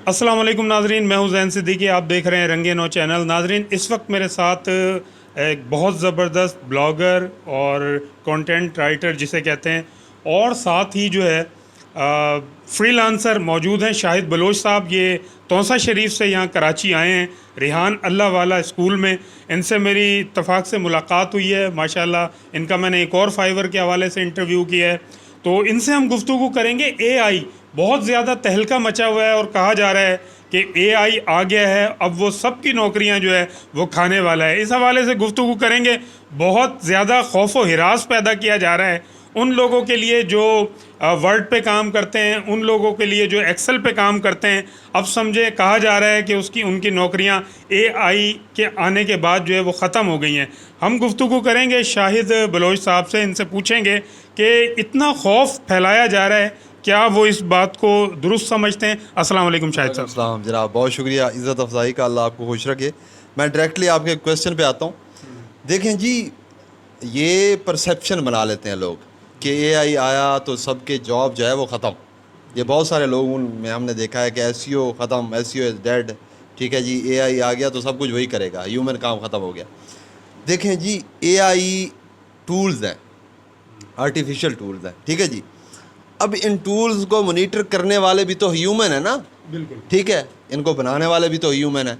अस्सलाम वालेकुम नाजरीन, मैं हूं ज़ैन सिद्दीकी। आप देख रहे हैं रंगे नौ चैनल। नाजरीन, इस वक्त मेरे साथ एक बहुत ज़बरदस्त ब्लॉगर और कंटेंट राइटर जिसे कहते हैं, और साथ ही जो है फ्रीलांसर मौजूद हैं। शाहिद बलोच साहब, ये तौसा शरीफ से यहाँ कराची आए हैं, रिहान अल्लाह वाला स्कूल में। इनसे मेरी इत्तफाक से मुलाकात हुई है माशाल्लाह। इनका मैंने एक और फाइवर के हवाले से इंटरव्यू किया है, तो इनसे हम गुफ्तगू करेंगे। एआई बहुत ज़्यादा तहलका मचा हुआ है और कहा जा रहा है कि एआई आ गया है, अब वो सब की नौकरियां जो है वो खाने वाला है। इस हवाले से गुफ्तगू करेंगे। बहुत ज़्यादा खौफ व हिरास पैदा किया जा रहा है उन लोगों के लिए जो वर्ड पे काम करते हैं, उन लोगों के लिए जो एक्सेल पे काम करते हैं। अब समझे, कहा जा रहा है कि उनकी नौकरियां एआई के आने के बाद जो है वो ख़त्म हो गई हैं। हम गुफ्तगू करेंगे शाहिद बलोच साहब से, इनसे पूछेंगे कि इतना खौफ फैलाया जा रहा है, क्या वो इस बात को दुरुस्त समझते हैं। अस्सलाम वालेकुम शाहिद साहब। अस्सलाम जनाब, बहुत शुक्रिया, इज़्ज़त अफजाई का, अल्लाह आपको खुश रखे। मैं डायरेक्टली आपके क्वेश्चन पे आता हूँ। देखें जी, ये परसेप्शन बना लेते हैं लोग कि एआई आया तो सबके जॉब जो है वो ख़त्म। ये बहुत सारे लोगों में हमने देखा है कि एसईओ ख़त्म, एसईओ इज़ डेड। ठीक है जी, एआई आ गया तो सब कुछ वही करेगा, ह्यूमन काम ख़त्म हो गया। देखें जी, एआई टूल्स हैं, आर्टिफिशियल टूल्स हैं। ठीक है जी, अब इन टूल्स को मॉनिटर करने वाले भी तो ह्यूमन है ना। बिल्कुल ठीक है, इनको बनाने वाले भी तो ह्यूमन है।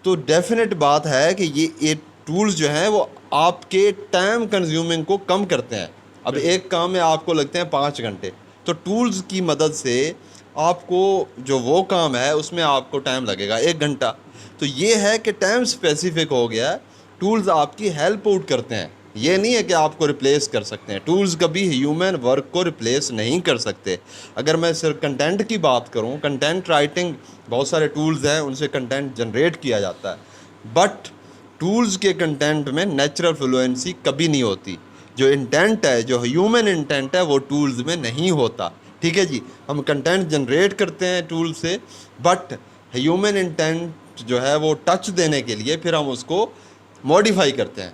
तो डेफिनेट बात है कि ये टूल्स जो हैं वो आपके टाइम कंज्यूमिंग को कम करते हैं। अब एक काम में आपको लगते हैं 5 घंटे, तो टूल्स की मदद से आपको जो वो काम है उसमें आपको टाइम लगेगा 1 घंटा। तो ये है कि टाइम स्पेसिफिक हो गया है। टूल्स आपकी हेल्प आउट करते हैं, ये नहीं है कि आपको रिप्लेस कर सकते हैं। टूल्स कभी ह्यूमन वर्क को रिप्लेस नहीं कर सकते। अगर मैं सिर्फ कंटेंट की बात करूं, कंटेंट राइटिंग बहुत सारे टूल्स हैं, उनसे कंटेंट जनरेट किया जाता है, बट टूल्स के कंटेंट में नेचुरल फ्लुएंसी कभी नहीं होती। जो इंटेंट है, जो ह्यूमन इंटेंट है, वो टूल्स में नहीं होता। ठीक है जी, हम कंटेंट जनरेट करते हैं टूल से, बट ह्यूमन इंटेंट जो है वो टच देने के लिए फिर हम उसको मॉडिफाई करते हैं,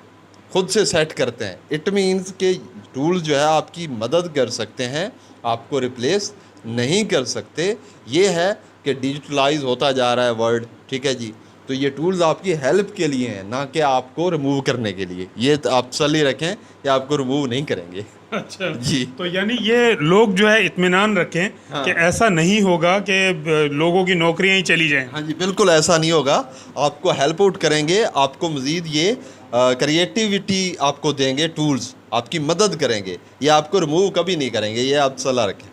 खुद से सेट करते हैं। इट मीन्स कि टूल्स जो है आपकी मदद कर सकते हैं, आपको रिप्लेस नहीं कर सकते। ये है कि डिजिटलाइज होता जा रहा है वर्ल्ड। ठीक है जी, तो ये टूल्स आपकी हेल्प के लिए हैं, ना कि आपको रिमूव करने के लिए। ये तो आप तसल्ली रखें, ये आपको रिमूव नहीं करेंगे। अच्छा जी, तो यानी ये लोग जो है इत्मीनान रखें कि ऐसा नहीं होगा कि लोगों की नौकरियां ही चली जाएं। हाँ जी, बिल्कुल ऐसा नहीं होगा। आपको हेल्प आउट करेंगे, आपको मज़ीद ये क्रिएटिविटी आपको देंगे, टूल्स आपकी मदद करेंगे, ये आपको रिमूव कभी नहीं करेंगे, ये आप सलाह रखें।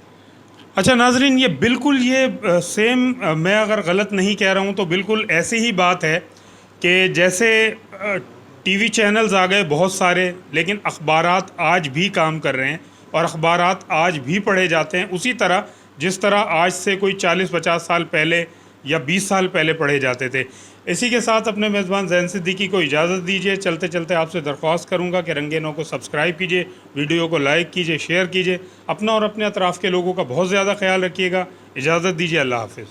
अच्छा नाजरीन, ये बिल्कुल ये सेम, मैं अगर गलत नहीं कह रहा हूँ तो बिल्कुल ऐसी ही बात है कि जैसे टीवी चैनल्स आ गए बहुत सारे, लेकिन अखबारात आज भी काम कर रहे हैं और अखबारात आज भी पढ़े जाते हैं उसी तरह जिस तरह आज से कोई 40-50 साल पहले या 20 साल पहले पढ़े जाते थे। इसी के साथ अपने मेज़बान ज़ैन सिद्दीकी को इजाज़त दीजिए। चलते चलते आपसे दरख्वास्त करूँगा कि रंगे नौ को सब्सक्राइब कीजिए, वीडियो को लाइक कीजिए, शेयर कीजिए। अपना और अपने अतराफ़ के लोगों का बहुत ज़्यादा ख्याल रखिएगा। इजाज़त दीजिए, अल्लाह हाफ़िज़।